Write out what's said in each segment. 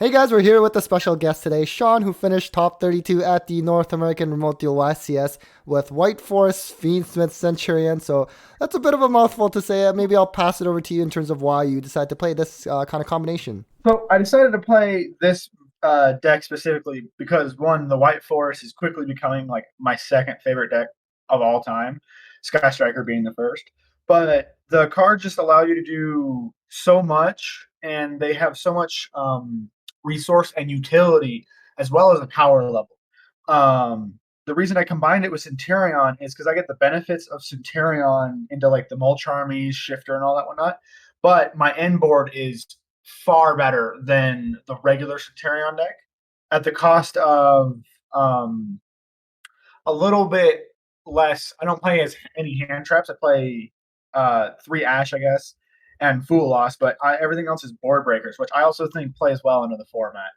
Hey guys, we're here with a special guest today, Sean, who finished top 32 at the North American Remote Duel YCS with White Forest Fiendsmith Centur-Ion. So that's a bit of a mouthful to say. Maybe I'll pass it over to you in terms of why you decided to play this kind of combination. So I decided to play this deck specifically because one, the White Forest is quickly becoming like my second favorite deck of all time, Sky Striker being the first. But the cards just allow you to do so much, and they have so much resource and utility as well as a power level. The reason I combined it with Centurion is because I get the benefits of Centurion into like the Mulch Armies, Shifter, and all that whatnot. But my end board is far better than the regular Centurion deck at the cost of um, a little bit less. I don't play as any hand traps. I play three Ash, I guess, and Fool Loss, but everything else is board breakers, which I also think plays well into the format.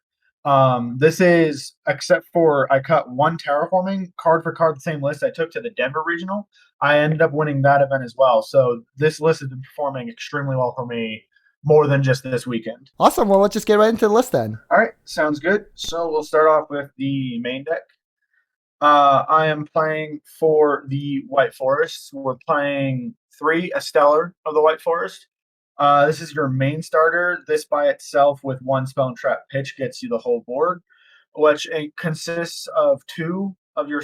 This is, except for I cut one terraforming card for card, the same list I took to the Denver regional. I ended up winning that event as well. So this list has been performing extremely well for me more than just this weekend. Awesome. Well, let's just get right into the list then. All right, sounds good. So we'll start off with the main deck. I am playing for the White Forest. We're playing a Stellar of the White Forest. This is your main starter. This by itself, with one spell and trap pitch, gets you the whole board, which consists of two of your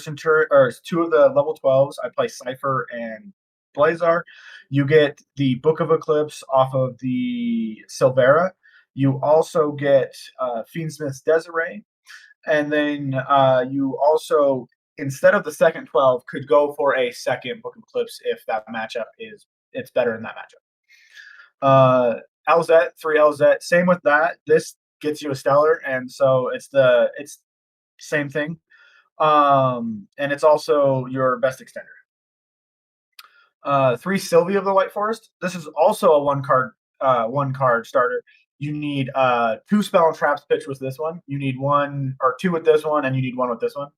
or two of the level 12s. I play Cypher and Blazar. You get the Book of Eclipse off of the Silvera. You also get Fiendsmith's Desiree, and then you also, instead of the second 12, could go for a second Book of Eclipse if that matchup it's better in that matchup. LZ, 3 LZ, same with that. This gets you a Stellar, and so it's same thing. And it's also your best extender. 3 Sylvia of the White Forest. This is also a one card starter. You need 2 spell and traps pitch with this one. You need 1 or 2 with this one, and you need 1 with this one.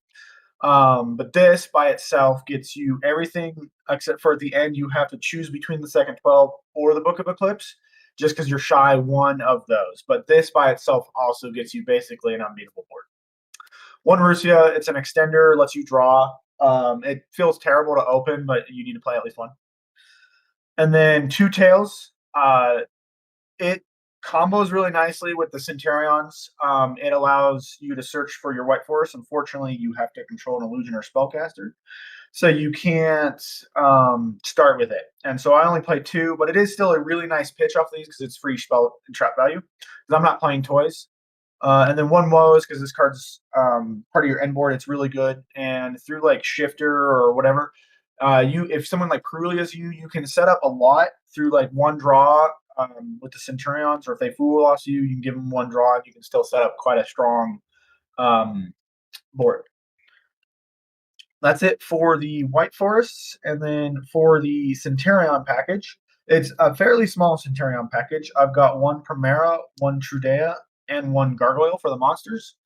But this by itself gets you everything except for at the end you have to choose between the second 12 or the Book of Eclipse, just because you're shy one of those. But this by itself also gets you basically an unbeatable board. 1 Rusia, it's an extender, lets you draw. It feels terrible to open, but you need to play at least 1. And then 2 Tails. It combos really nicely with the Centurions. It allows you to search for your White Forest. Unfortunately, you have to control an illusion or spellcaster, so you can't start with it. And so I only play 2, but it is still a really nice pitch off these because it's free spell and trap value. Because I'm not playing toys. And then 1 Woes because this card's part of your end board. It's really good, and through like Shifter or whatever, if someone like Perulia's you can set up a lot through like 1 draw with the Centurions, or if they Fool Loss you can give them 1 draw, and you can still set up quite a strong board. That's it for the White Forests. And then for the Centurion package, it's a fairly small Centurion package. I've got 1 Primera, 1 Trudea, and 1 Gargoyle for the monsters.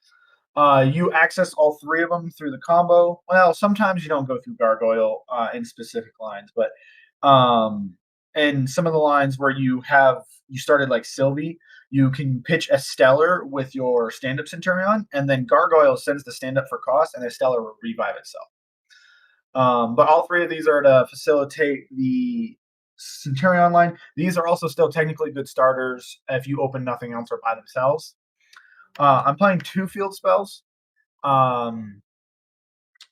You access all 3 of them through the combo. Well, sometimes you don't go through Gargoyle in specific lines, but and some of the lines where you started like Sylvie, you can pitch a Stellar with your stand-up Centurion, and then Gargoyle sends the stand-up for cost, and the Stellar will revive itself. But all 3 of these are to facilitate the Centurion line. These are also still technically good starters if you open nothing else or by themselves. I'm playing 2 field spells.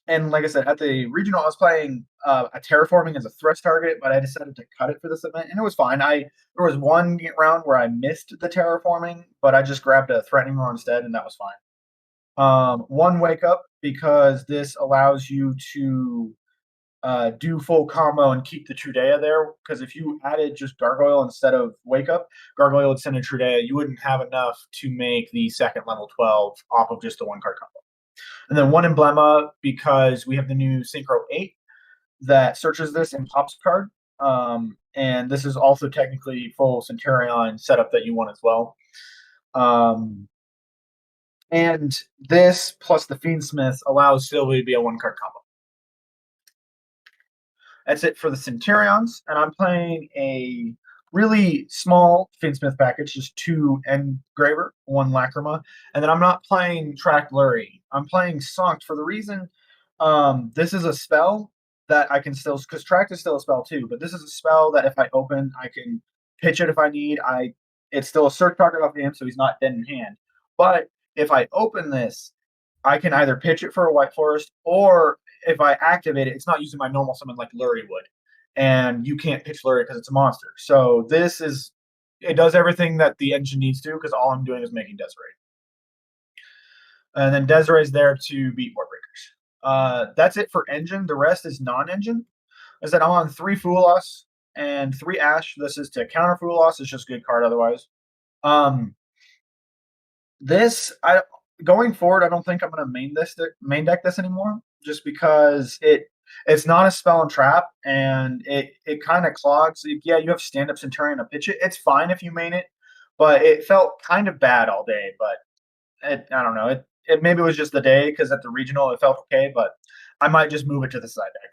And like I said, at the regional, I was playing a terraforming as a thrust target, but I decided to cut it for this event, and it was fine. There was 1 round where I missed the terraforming, but I just grabbed a threatening roar instead, and that was fine. 1 Wake Up, because this allows you to do full combo and keep the Trudea there. Because if you added just Gargoyle instead of Wake Up, Gargoyle would send a Trudea. You wouldn't have enough to make the second level 12 off of just the 1 card combo. And then 1 Emblema, because we have the new Synchro 8 that searches this and pops card. And this is also technically full Centurion setup that you want as well. And this plus the Fiendsmith allows Sylvie to be a 1 card combo. That's it for the Centurions, and I'm playing a really small Fiendsmith package, just 2 Engraver, 1 Lacrima, and then I'm not playing Track Blurry. I'm playing Sunked for the reason this is a spell that I can still, because Track is still a spell too, but this is a spell that if I open, I can pitch it if I need. It's still a search target off him, so he's not dead in hand. But if I open this, I can either pitch it for a White Forest, or if I activate it, it's not using my normal summon like Lurie would. And you can't pitch Lurie because it's a monster. So it does everything that the engine needs to, because all I'm doing is making Desiree. And then Desiree's there to beat War Breakers. That's it for engine. The rest is non-engine. I said I'm on 3 Fool Loss and 3 Ash. This is to counter Fool Loss. It's just a good card otherwise. Going forward, I don't think I'm going to main deck this anymore, just because it's not a spell and trap, and it kind of clogs. Yeah, you have stand up Centurion to pitch it. It's fine if you main it, but it felt kind of bad all day. But I don't know. It maybe it was just the day, because at the regional it felt okay, but I might just move it to the side deck.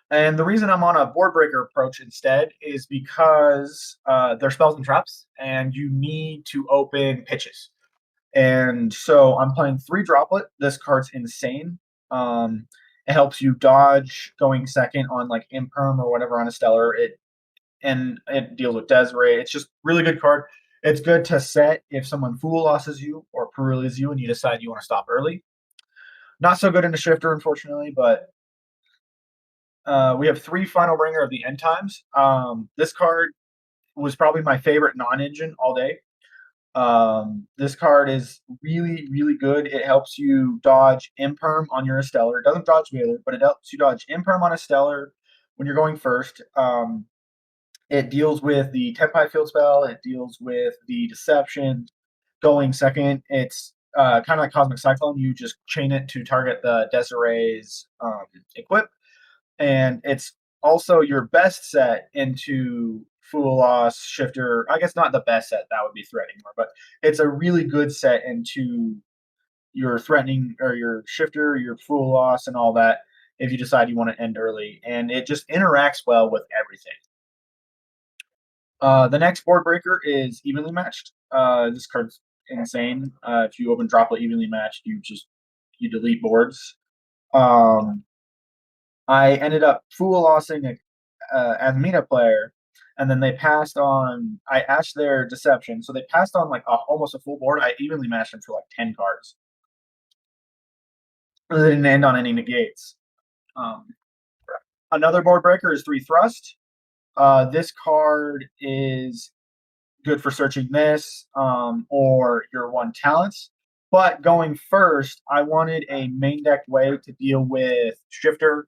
And the reason I'm on a board breaker approach instead is because they're spells and traps, and you need to open pitches. And so I'm playing 3 Droplet. This card's insane. It helps you dodge going second on like Imperm or whatever on a Stellar. It deals with Desiree. It's just really good card. It's good to set if someone Fool Losses you or Perulias you and you decide you want to stop early. Not so good in the Shifter, unfortunately, but we have 3 Final Ringer of the End Times. This card was probably my favorite non-engine all day. This card is really, really good. It helps you dodge Imperm on your Stellar. It doesn't dodge Wheeler, but it helps you dodge Imperm on a Stellar when you're going first. It deals with the Tempai Field spell. It deals with the Deception going second. It's kind of like Cosmic Cyclone. You just chain it to target the Desiree's equip. And it's also your best set into Fool Loss, Shifter. I guess not the best set, that would be threatening more, but it's a really good set into your threatening or your Shifter, your Fool Loss, and all that if you decide you want to end early. And it just interacts well with everything. The next board breaker is Evenly Matched. This card's insane. If you open Droplet Evenly Matched, you delete boards. I ended up Fool Lossing as a meta player, and then they passed on. I asked their Deception, so they passed on like almost a full board. I evenly matched them for like 10 cards. They didn't end on any negates. Another board breaker is 3 Thrust. This card is good for searching this or your 1 talents. But going first, I wanted a main deck way to deal with Shifter,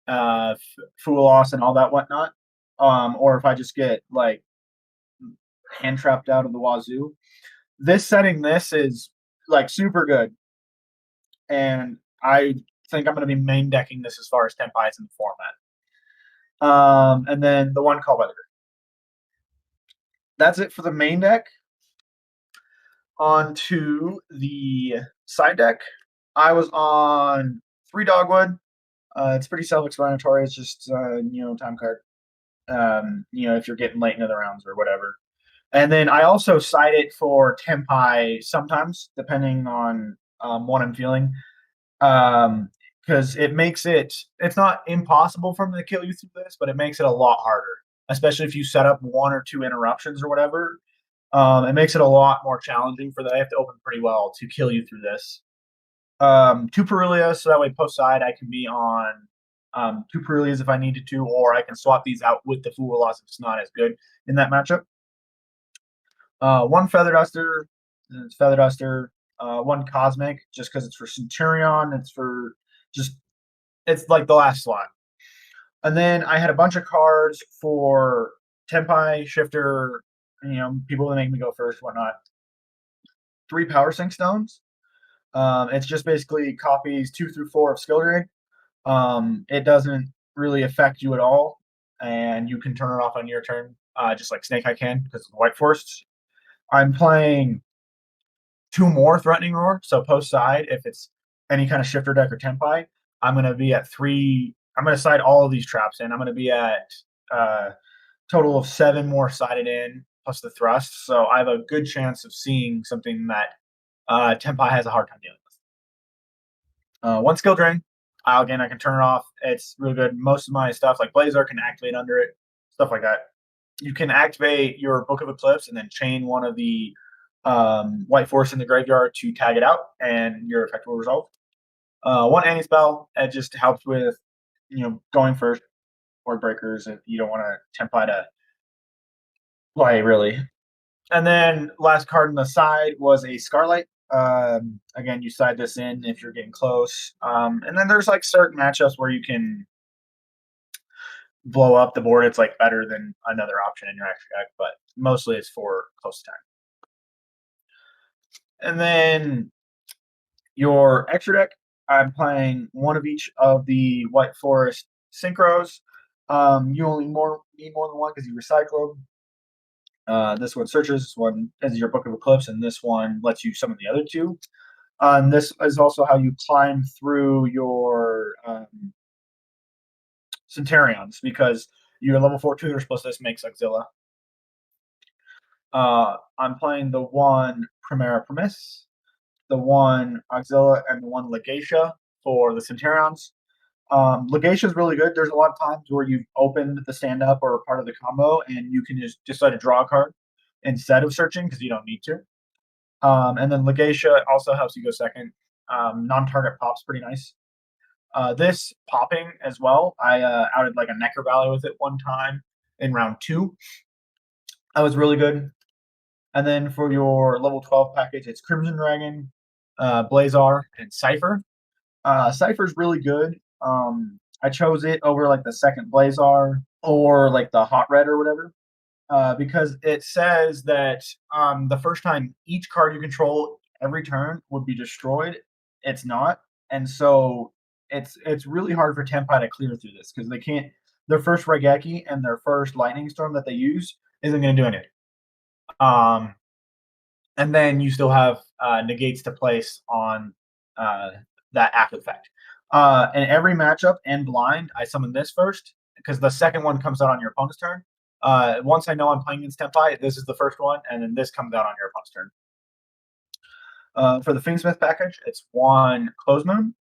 Fool Loss, and all that whatnot. Or if I just get like hand trapped out of the wazoo. This is like super good. And I think I'm going to be main decking this as far as Tempai is in the format. And then the 1 Call by the Grave. That's it for the main deck. On to the side deck. I was on 3 Dogwood. It's pretty self-explanatory. It's just time card. If you're getting late into the rounds or whatever. And then I also side it for Tempai sometimes, depending on what I'm feeling. Because it's not impossible for them to kill you through this, but it makes it a lot harder, especially if you set up 1 or 2 interruptions or whatever. It makes it a lot more challenging for them. They have to open pretty well to kill you through this. 2 Perulia, so that way post side I can be on 2 Perulias if I needed to, or I can swap these out with the Fool Loss if it's not as good in that matchup. 1 Feather Duster, it's Feather Duster. 1 Cosmic, just because it's for Centurion. It's like the last slot. And then I had a bunch of cards for Tempai, Shifter, people that make me go first, whatnot. 3 Power Sync Stones. It's just basically copies 2 through 4 of Skill Ring. It doesn't really affect you at all, and you can turn it off on your turn, just like Snake Eye can because of the White Forests. I'm playing 2 more Threatening Roar, so post side, if it's any kind of Shifter deck or Tempai, I'm going to be at 3. I'm going to side all of these traps in. I'm going to be at total of 7 more sided in plus the thrust. So I have a good chance of seeing something that Tenpai has a hard time dealing with. One skill drain. Again, I can turn it off. It's really good. Most of my stuff, like Blazar, can activate under it, stuff like that. You can activate your Book of Eclipse and then chain one of the White Forest in the graveyard to tag it out, and your effect will resolve. One anti-spell, it just helps with, going first, board breakers if you don't want to Tenpai to play, really. And then last card on the side was a Scarlight. Again, you side this in if you're getting close. And then there's like certain matchups where you can blow up the board. It's like better than another option in your extra deck, but mostly it's for close time. And then your extra deck, I'm playing one of each of the White Forest synchros. You only need more than one because you recycle them. This one searches, this one is your Book of Eclipse, and this one lets you summon the other two. And this is also how you climb through your Centurions, because your level 4 tutors plus this makes Auxilla. I'm playing the one Primera Premise, the one Auxilla, and the one Legatia for the Centurions. Legatia is really good. There's a lot of times where you've opened the stand up or part of the combo, and you can just decide to draw a card instead of searching because you don't need to. And then Legatia also helps you go second. Non-target pop's pretty nice. This popping as well, I outed like a Necker Valley with it one time in round 2. That was really good. And then for your level 12 package, it's Crimson Dragon, Blazar, and Cypher. Cypher's really good. I chose it over like the second Blazar or like the Hot Red or whatever, because it says that the first time each card you control every turn would be destroyed. It's not, and so it's really hard for Tenpai to clear through this because they can't. Their first Raigeki and their first Lightning Storm that they use isn't going to do anything. And then you still have negates to place on that active effect. In every matchup and blind, I summon this first because the second one comes out on your opponent's turn. Once I know I'm playing against Tenpai, this is the first one, and then this comes out on your opponent's turn. For the Fiendsmith package, it's one Close Moon,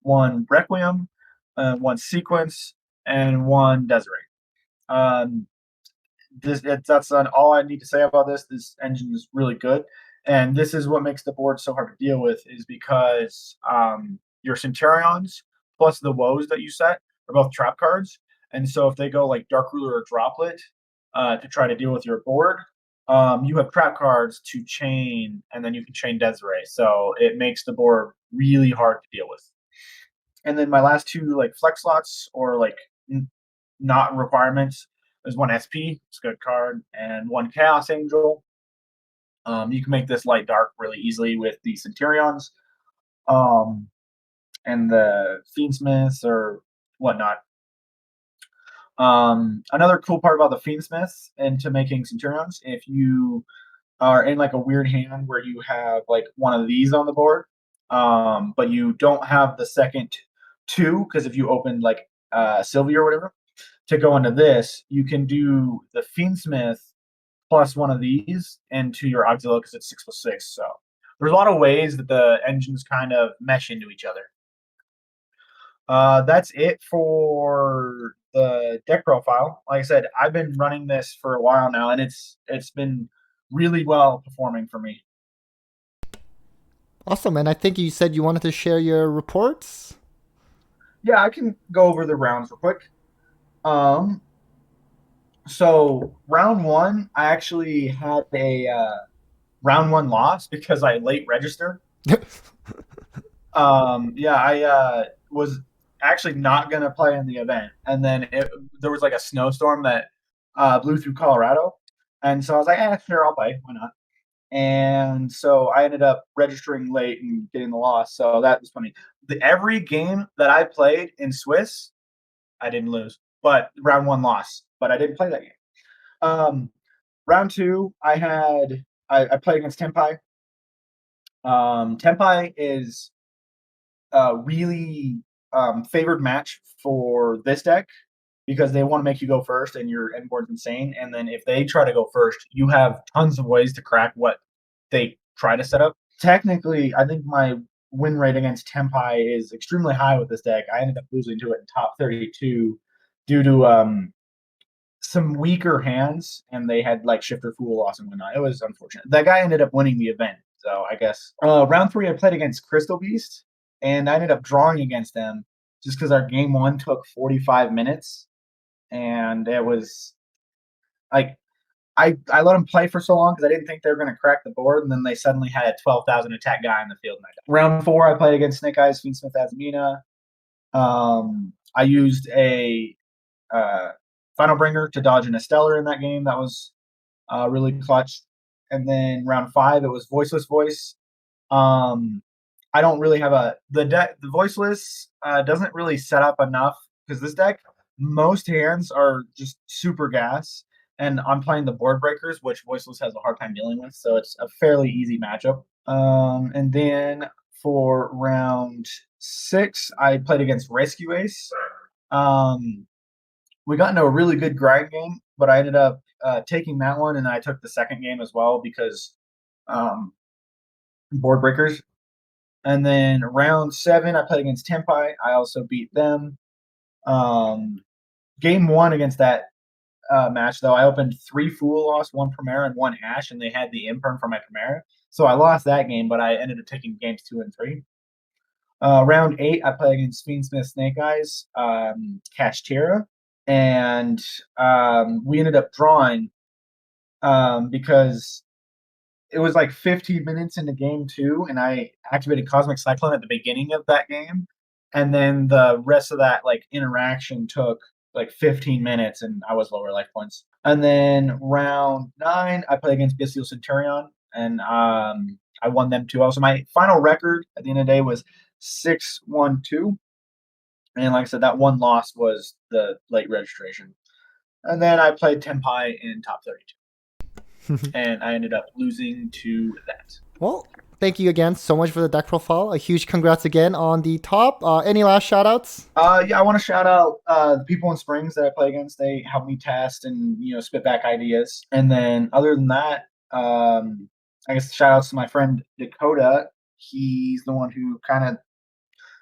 one Requiem, one Sequence, and one Desiree. That's all I need to say about this. This engine is really good, and this is what makes the board so hard to deal with, is because your Centurions plus the woes that you set are both trap cards, and so if they go like Dark Ruler or Droplet to try to deal with your board, you have trap cards to chain, and then you can chain Desiree, so it makes the board really hard to deal with. And then my last two like flex slots or like not requirements. There's one SP, it's a good card, and one Chaos Angel. You can make this light dark really easily with the Centurions and the Fiendsmiths or whatnot. Another cool part about the Fiendsmiths into making Centurions, if you are in like a weird hand where you have like one of these on the board, but you don't have the second two, because if you open like Sylvia or whatever, to go into this, you can do the Fiendsmith plus one of these into your Auxilla because it's 6+6. So there's a lot of ways that the engines kind of mesh into each other. That's it for the deck profile. Like I said, I've been running this for a while now, and it's been really well performing for me. Awesome, and I think you said you wanted to share your reports. Yeah, I can go over the rounds real quick. So round 1, I actually had a round 1 loss because I late registered. Yeah, I was actually not gonna play in the event, and then there was like a snowstorm that blew through Colorado, and so I was like, sure, I'll play. Why not? And so I ended up registering late and getting the loss. So that was funny. Every game that I played in Swiss, I didn't lose, but round 1 loss. But I didn't play that game. Round 2, I played against Tenpai. Tenpai is a really favored match for this deck because they want to make you go first and your end board's insane. And then if they try to go first, you have tons of ways to crack what they try to set up. Technically, I think my win rate against Tempai is extremely high with this deck. I ended up losing to it in top 32 due to some weaker hands, and they had like Shifter Fool loss and whatnot. It was unfortunate. That guy ended up winning the event, so I guess. Round 3, I played against Crystal Beast, and I ended up drawing against them just because our game 1 took 45 minutes, and it was like I let them play for so long because I didn't think they were going to crack the board, and then they suddenly had a 12,000 attack guy in the field. Round 4, I played against Snake Eyes Fiendsmith Azmina. I used a Final Bringer to dodge an Esteller in that game. That was really clutch. And then round 5, it was Voiceless Voice. I don't really have the Voiceless doesn't really set up enough because this deck, most hands are just super gas, and I'm playing the board breakers, which Voiceless has a hard time dealing with, so it's a fairly easy matchup. And then for round 6, I played against Rescue Ace. We got into a really good grind game, but I ended up taking that one, and I took the second game as well because board breakers. And then round 7, I played against Tempai. I also beat them. Game 1 against that match, though, I opened 3 Fool, lost 1 Primera and 1 Ash, and they had the Imperm for my Primera. So I lost that game, but I ended up taking games 2 and 3. Round 8, I played against Fiendsmith Snake Eyes, Kashtira, and we ended up drawing because it was like 15 minutes into game 2, and I activated Cosmic Cyclone at the beginning of that game, and then the rest of that like interaction took like 15 minutes, and I was lower life points. And then round 9, I played against Bestial Centur-Ion, and I won them too. Also, my final record at the end of the day was 6-1-2, and like I said, that one loss was the late registration. And then I played Tempai in top 32. And I ended up losing to that. Well, thank you again so much for the deck profile. A huge congrats again on the top. Any last shout outs? Yeah, I want to shout out the people in Springs that I play against. They help me test and spit back ideas. And then other than that, I guess shout outs to my friend Dakota. He's the one who kind of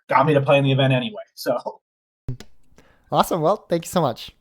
got me to play in the event anyway. So Awesome. Well, thank you so much.